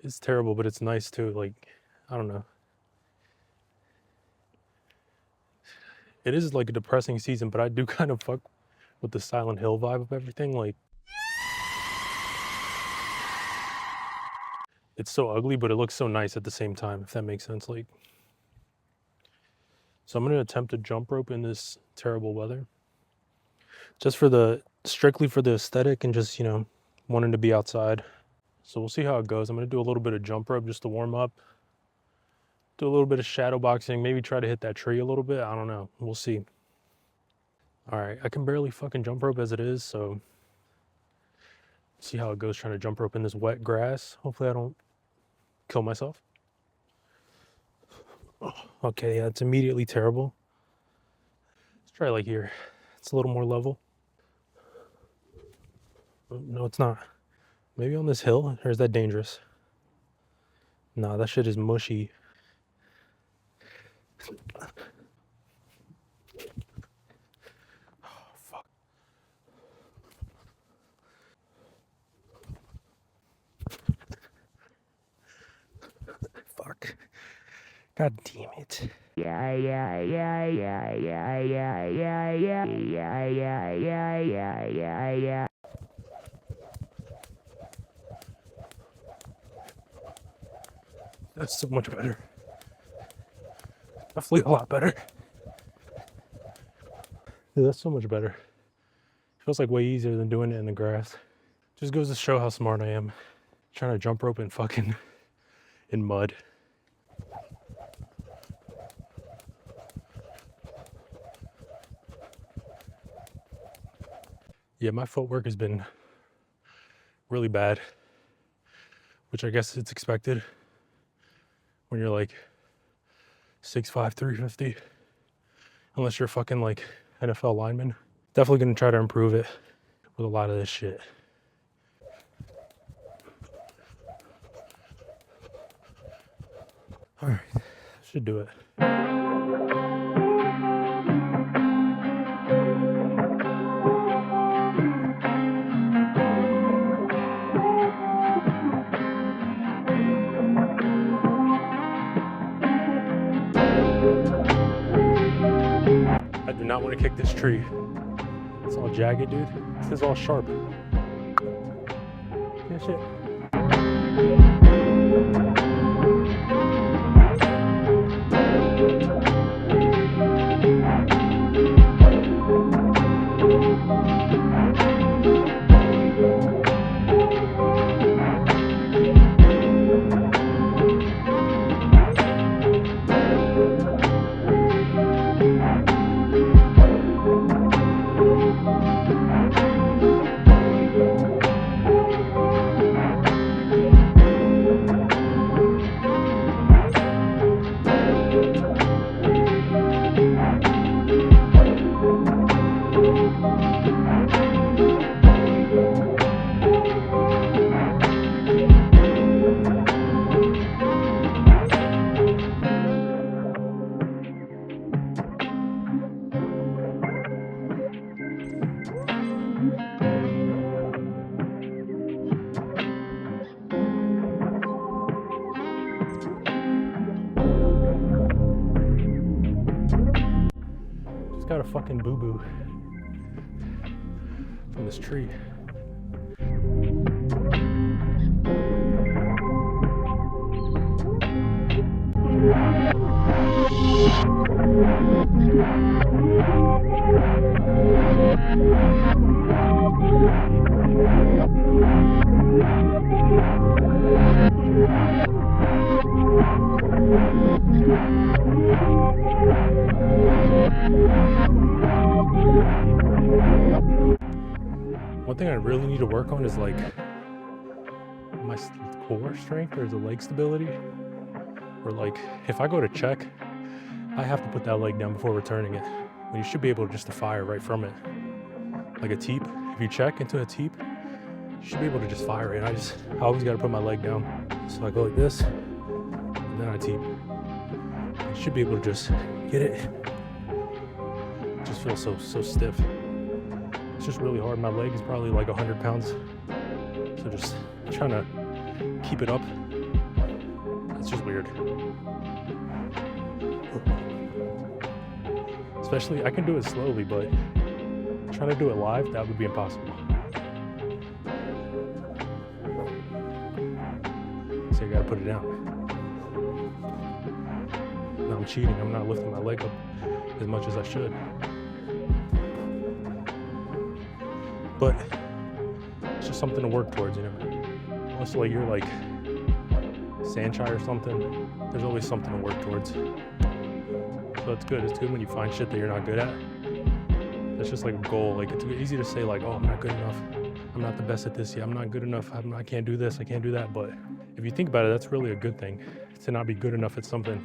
It's terrible, but it's nice too. Like, I don't know. It is like a depressing season, but I do kind of fuck with the Silent Hill vibe of everything. Like, it's so ugly, but it looks so nice at the same time, if that makes sense. Like, so I'm gonna attempt to jump rope in this terrible weather, just strictly for the aesthetic and just, you know, wanting to be outside. So we'll see how it goes. I'm gonna do a little bit of jump rope just to warm up, do a little bit of shadow boxing, maybe try to hit that tree a little bit. I don't know. We'll see. All right, I can barely fucking jump rope as it is, so see how it goes trying to jump rope in this wet grass. Hopefully I don't kill myself. Okay, yeah, it's immediately terrible. Let's try like here. It's a little more level. No, it's not. Maybe on this hill, or is that dangerous? Nah, that shit is mushy. Oh, fuck. Fuck. God damn it. That's so much better. Definitely a lot better. Dude, that's so much better. Feels like way easier than doing it in the grass. Just goes to show how smart I am. Trying to jump rope in fucking in mud. Yeah, my footwork has been really bad, which I guess it's expected when you're like 6'5", 350, unless you're fucking like NFL lineman. Definitely gonna try to improve it with a lot of this shit. All right, should do it. I do not want to kick this tree. It's all jagged, dude. This is all sharp. Yeah, shit. Got a fucking boo-boo from this tree. One thing I really need to work on is like my core strength or the leg stability. Or like if I go to check, I have to put that leg down before returning it. But you should be able just to fire right from it. Like a teep. If you check into a teep, you should be able to just fire it. I always got to put my leg down. So I go like this, and then I teep. I should be able to just get it. It just feels so stiff. It's just really hard. My leg is probably like 100 pounds. So just trying to keep it up It's just weird. Especially, I can do it slowly, but trying to do it live, that would be impossible. So you gotta put it down. Now I'm cheating, I'm not lifting my leg up as much as I should. But it's just something to work towards, you know? Unless like you're like Sanchai or something, there's always something to work towards. So it's good. It's good when you find shit that you're not good at. That's just like a goal. Like it's easy to say like, oh, I'm not good enough. I'm not the best at this yet. I'm not good enough. I can't do this. I can't do that. But if you think about it, that's really a good thing to not be good enough at something,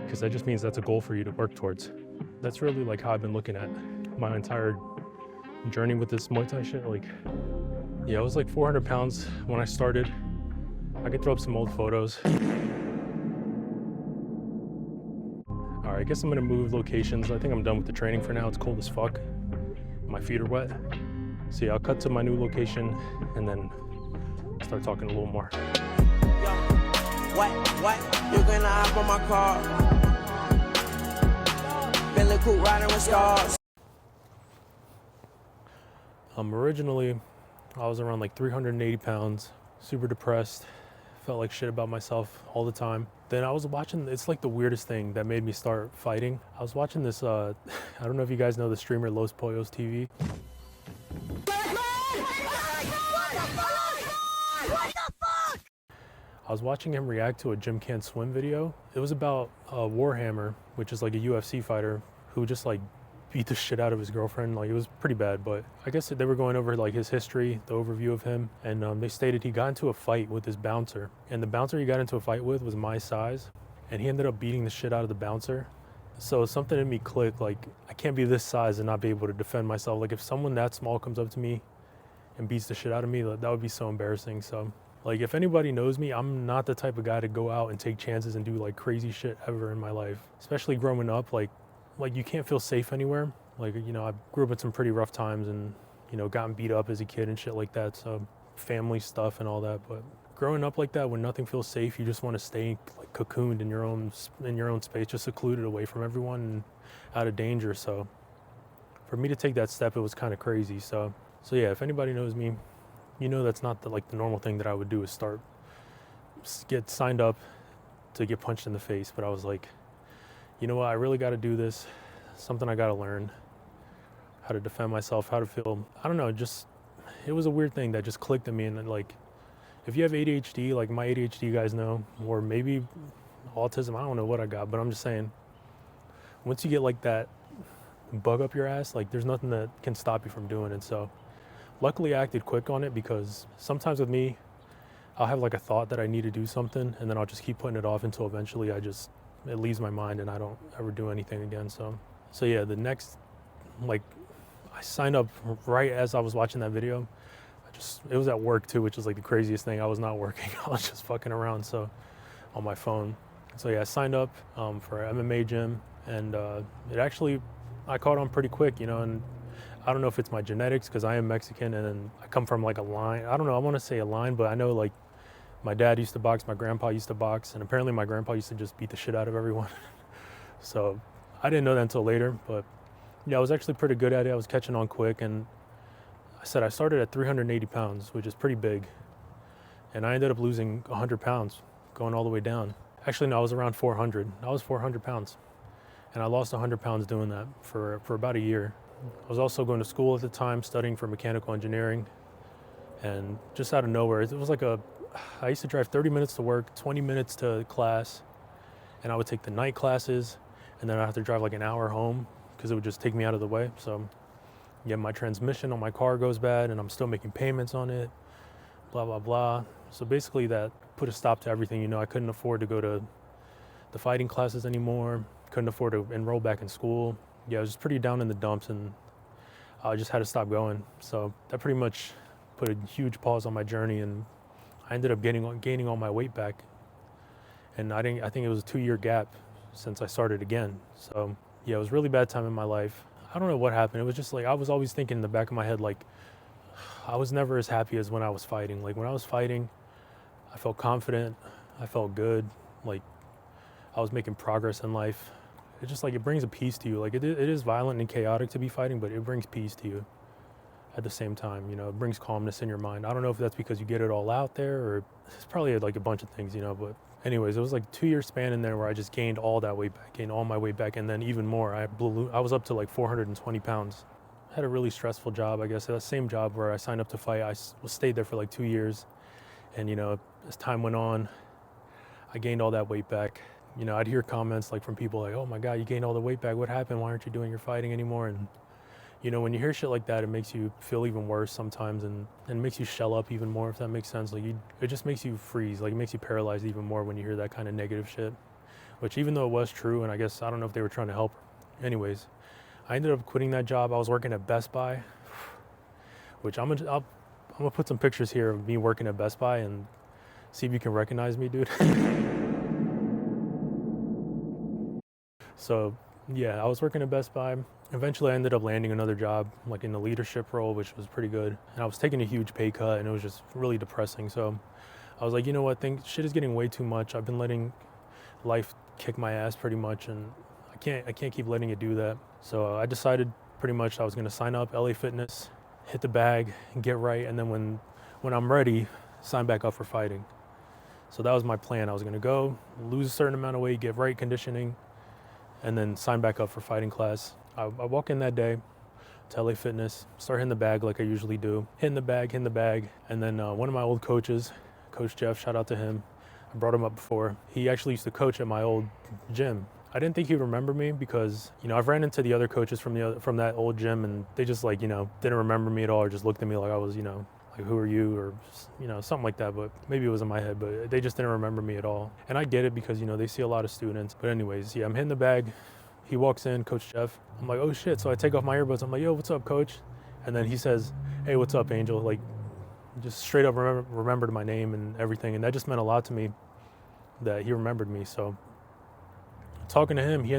because that just means that's a goal for you to work towards. That's really like how I've been looking at my entire journey with this Muay Thai shit. Like, yeah, I was like 400 pounds when I started. I could throw up some old photos. All right, I guess I'm gonna move locations. I think I'm done with the training for now. It's cold as fuck. My feet are wet. So yeah, I'll cut to my new location and then start talking a little more. What? You gonna hop on my car? Bentley coupe riding with stars. Originally, I was around like 380 pounds, super depressed, felt like shit about myself all the time. Then I was watching, it's like the weirdest thing that made me start fighting. I was watching this, I don't know if you guys know the streamer Los Pollos TV. I was watching him react to a Gym Can't Swim video. It was about Warhammer, which is like a UFC fighter who just like beat the shit out of his girlfriend. Like it was pretty bad, but I guess they were going over like his history, the overview of him, and they stated he got into a fight with this bouncer, and the bouncer he got into a fight with was my size, and he ended up beating the shit out of the bouncer. So something in me clicked, like I can't be this size and not be able to defend myself. Like if someone that small comes up to me and beats the shit out of me, that would be so embarrassing. So like if anybody knows me, I'm not the type of guy to go out and take chances and do like crazy shit ever in my life, especially growing up. Like you can't feel safe anywhere. Like, you know, I grew up in some pretty rough times and, you know, gotten beat up as a kid and shit like that. So family stuff and all that. But growing up like that, when nothing feels safe, you just want to stay like cocooned in your own space, just secluded away from everyone and out of danger. So for me to take that step, it was kind of crazy. So yeah, if anybody knows me, you know, that's not the normal thing that I would do is get signed up to get punched in the face. But I was like, you know what, I really got to do this. Something I got to learn, how to defend myself, how to feel. I don't know, it was a weird thing that just clicked in me. And like, if you have ADHD, like my ADHD guys know, or maybe autism, I don't know what I got, but I'm just saying, once you get like that bug up your ass, like there's nothing that can stop you from doing it. So luckily I acted quick on it, because sometimes with me, I'll have like a thought that I need to do something, and then I'll just keep putting it off until eventually it leaves my mind and I don't ever do anything again. So yeah, the next, like, I signed up right as I was watching that video. It was at work too, which is like the craziest thing. I was not working. I was just fucking around, so on my phone. So yeah, I signed up for an MMA gym, and I caught on pretty quick, you know, and I don't know if it's my genetics, because I am Mexican and I come from like a line. I don't know, I want to say a line, but I know like my dad used to box, my grandpa used to box, and apparently my grandpa used to just beat the shit out of everyone. So I didn't know that until later, but yeah, I was actually pretty good at it. I was catching on quick, and I started at 380 pounds, which is pretty big. And I ended up losing 100 pounds, going all the way down. Actually, no, I was around 400. I was 400 pounds. And I lost 100 pounds doing that for about a year. I was also going to school at the time, studying for mechanical engineering. And just out of nowhere, it was like I used to drive 30 minutes to work, 20 minutes to class, and I would take the night classes, and then I'd have to drive like an hour home because it would just take me out of the way. So yeah, my transmission on my car goes bad, and I'm still making payments on it, blah, blah, blah. So basically that put a stop to everything. You know, I couldn't afford to go to the fighting classes anymore, couldn't afford to enroll back in school. Yeah, I was just pretty down in the dumps, and I just had to stop going. So that pretty much put a huge pause on my journey, and I ended up gaining all my weight back. And I think it was a 2-year gap since I started again. So yeah, it was a really bad time in my life. I don't know what happened. It was just like, I was always thinking in the back of my head, like, I was never as happy as when I was fighting. Like when I was fighting, I felt confident, I felt good, like I was making progress in life. It's just like it brings a peace to you. Like it is violent and chaotic to be fighting, but it brings peace to you at the same time. You know, it brings calmness in your mind. I don't know if that's because you get it all out there, or it's probably like a bunch of things, you know. But anyways, it was like a 2-year span in there where I just gained all that weight back, gained all my weight back, and then even more. I was up to like 420 pounds. I had a really stressful job, I guess. That same job where I signed up to fight, I stayed there for like 2 years. And, you know, as time went on, I gained all that weight back. You know, I'd hear comments like from people like, oh my God, you gained all the weight back. What happened? Why aren't you doing your fighting anymore? And, you know, when you hear shit like that, it makes you feel even worse sometimes, and makes you shell up even more, if that makes sense. Like it just makes you freeze. Like it makes you paralyzed even more when you hear that kind of negative shit, which even though it was true, and I guess, I don't know if they were trying to help. Anyways, I ended up quitting that job. I was working at Best Buy, which I'm gonna put some pictures here of me working at Best Buy and see if you can recognize me, dude. So yeah, I was working at Best Buy. Eventually I ended up landing another job, like in the leadership role, which was pretty good. And I was taking a huge pay cut, and it was just really depressing. So I was like, you know what, shit is getting way too much. I've been letting life kick my ass pretty much, and I can't keep letting it do that. So I decided pretty much I was gonna sign up LA Fitness, hit the bag, and get right, and then when I'm ready, sign back up for fighting. So that was my plan. I was gonna go, lose a certain amount of weight, get right conditioning, and then sign back up for fighting class. I walk in that day to LA Fitness, start hitting the bag like I usually do. Hitting the bag, and then one of my old coaches, Coach Jeff, shout out to him. I brought him up before. He actually used to coach at my old gym. I didn't think he'd remember me because, you know, I've ran into the other coaches from that old gym, and they just like, you know, didn't remember me at all, or just looked at me like I was, you know, like, who are you, or, you know, something like that. But maybe it was in my head, but they just didn't remember me at all. And I get it because, you know, they see a lot of students. But anyways, yeah, I'm hitting the bag. He walks in, Coach Jeff. I'm like, oh shit. So I take off my earbuds. I'm like, yo, what's up, coach? And then he says, hey, what's up, Angel? Like, just straight up remembered my name and everything. And that just meant a lot to me that he remembered me. So talking to him, he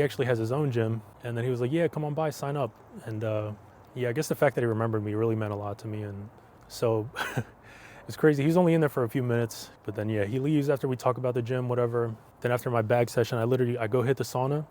actually has his own gym. And then he was like, yeah, come on by, sign up. And yeah, I guess the fact that he remembered me really meant a lot to me. And so it's crazy. He was only in there for a few minutes, but then yeah, he leaves after we talk about the gym, whatever. Then after my bag session, I go hit the sauna.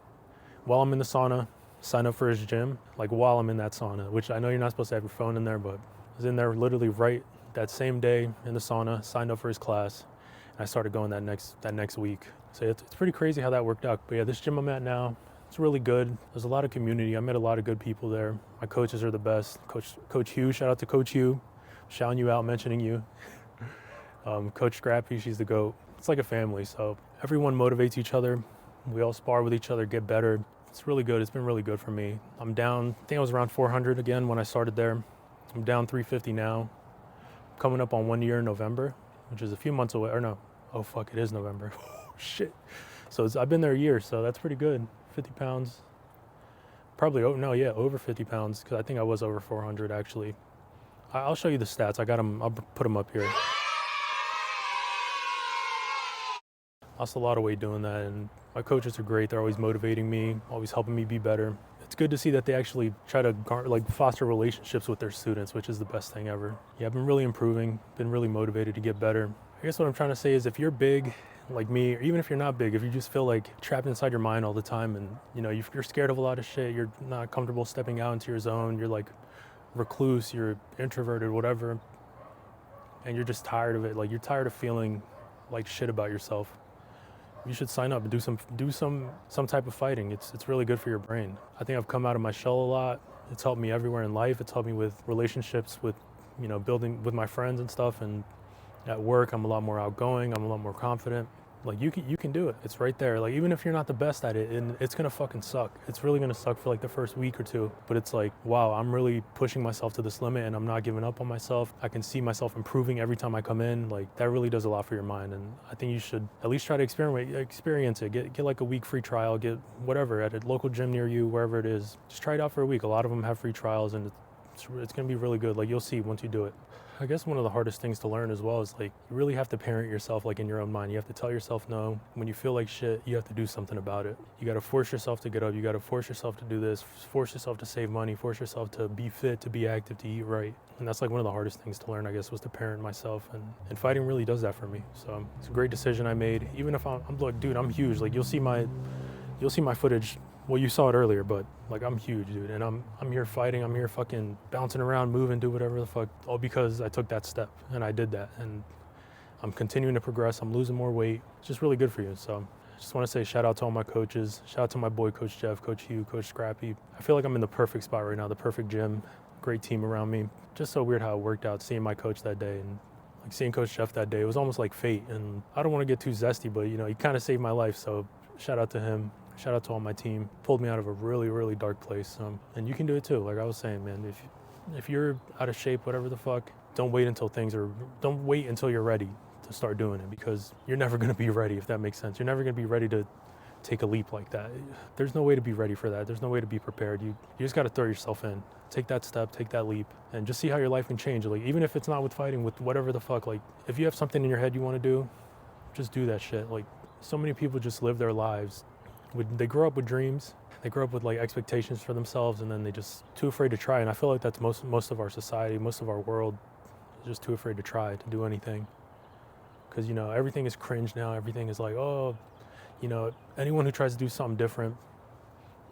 While I'm in the sauna, sign up for his gym, like while I'm in that sauna, which I know you're not supposed to have your phone in there, but I was in there literally right that same day in the sauna, signed up for his class, and I started going that next week. So it's pretty crazy how that worked out. But yeah, this gym I'm at now, it's really good. There's a lot of community. I met a lot of good people there. My coaches are the best. Coach Hugh, shout out to Coach Hugh, shouting you out, mentioning you. Coach Scrappy, she's the GOAT. It's like a family, so everyone motivates each other. We all spar with each other, get better. It's really good. It's been really good for me. I'm down, I think I was around 400 again when I started there. I'm down 350 now. Coming up on 1 year in November, which is a few months away, or no, oh fuck, it is November. Oh shit. So I've been there a year, so that's pretty good. 50 pounds, probably, over 50 pounds, because I think I was over 400 actually. I'll show you the stats. I got them, I'll put them up here. Lost a lot of weight doing that, and my coaches are great. They're always motivating me, always helping me be better. It's good to see that they actually try to foster relationships with their students, which is the best thing ever. Yeah, I've been really improving, been really motivated to get better. I guess what I'm trying to say is if you're big like me, or even if you're not big, if you just feel like trapped inside your mind all the time, and you know, you're scared of a lot of shit, you're not comfortable stepping out into your zone, you're like recluse, you're introverted, whatever, and you're just tired of it, like you're tired of feeling like shit about yourself, you should sign up and do some type of fighting. It's really good for your brain. I think I've come out of my shell a lot. It's helped me everywhere in life. It's helped me with relationships, with, you know, building with my friends and stuff. And at work, I'm a lot more outgoing. I'm a lot more confident. Like you can do it. It's right there. Like even if you're not the best at it, and it's gonna fucking suck. It's really gonna suck for like the first week or two. But it's like, wow, I'm really pushing myself to this limit, and I'm not giving up on myself. I can see myself improving every time I come in. Like that really does a lot for your mind. And I think you should at least try to experience it. Get like a week free trial. Get whatever at a local gym near you, wherever it is. Just try it out for a week. A lot of them have free trials, and it's gonna be really good. Like you'll see once you do it. I guess one of the hardest things to learn as well is like you really have to parent yourself like in your own mind. You have to tell yourself no. When you feel like shit, you have to do something about it. You got to force yourself to get up. You got to force yourself to do this, force yourself to save money, force yourself to be fit, to be active, to eat right. And that's like one of the hardest things to learn, I guess, was to parent myself. And fighting really does that for me. So it's a great decision I made. Even if I'm like, dude, I'm huge. Like you'll see my footage. Well, you saw it earlier, but like I'm huge, dude, and I'm here fighting. I'm here fucking bouncing around, moving, do whatever the fuck, all because I took that step and I did that, and I'm continuing to progress. I'm losing more weight. It's just really good for you. So I just want to say shout out to all my coaches. Shout out to my boy, Coach Jeff, Coach Hugh, Coach Scrappy. I feel like I'm in the perfect spot right now, the perfect gym, great team around me. Just so weird how it worked out, seeing my coach that day and like seeing Coach Jeff that day. It was almost like fate, and I don't want to get too zesty, but you know, he kind of saved my life. So shout out to him. Shout out to all my team. Pulled me out of a really, really dark place. And you can do it too. Like I was saying, man, if you're out of shape, whatever the fuck, don't wait until you're ready to start doing it, because you're never going to be ready, if that makes sense. You're never going to be ready to take a leap like that. There's no way to be ready for that. There's no way to be prepared. You just got to throw yourself in. Take that step, take that leap, and just see how your life can change. Like even if it's not with fighting, with whatever the fuck, like if you have something in your head you want to do, just do that shit. Like so many people just live their lives. They grow up with dreams, they grow up with like expectations for themselves, and then they just too afraid to try. And I feel like that's most of our society, most of our world is just too afraid to try, to do anything. Because, you know, everything is cringe now. Everything is like, oh, you know, anyone who tries to do something different,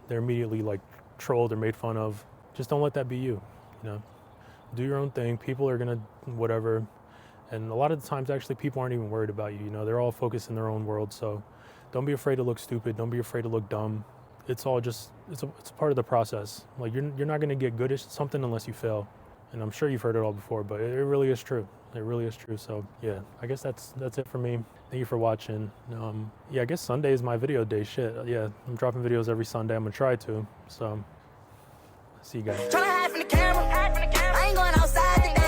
they're immediately like trolled or made fun of. Just don't let that be you, you know. Do your own thing. People are gonna whatever. And a lot of the times, actually, people aren't even worried about you. You know, they're all focused in their own world. So don't be afraid to look stupid. Don't be afraid to look dumb. It's all just, it's a part of the process. Like you're not going to get good at something unless you fail. And I'm sure you've heard it all before, but it really is true. It really is true. So yeah, I guess that's it for me. Thank you for watching. Yeah, I guess Sunday is my video day. Shit. Yeah, I'm dropping videos every Sunday. I'm going to try to. So see you guys. Tryna hide from the camera. I ain't going outside.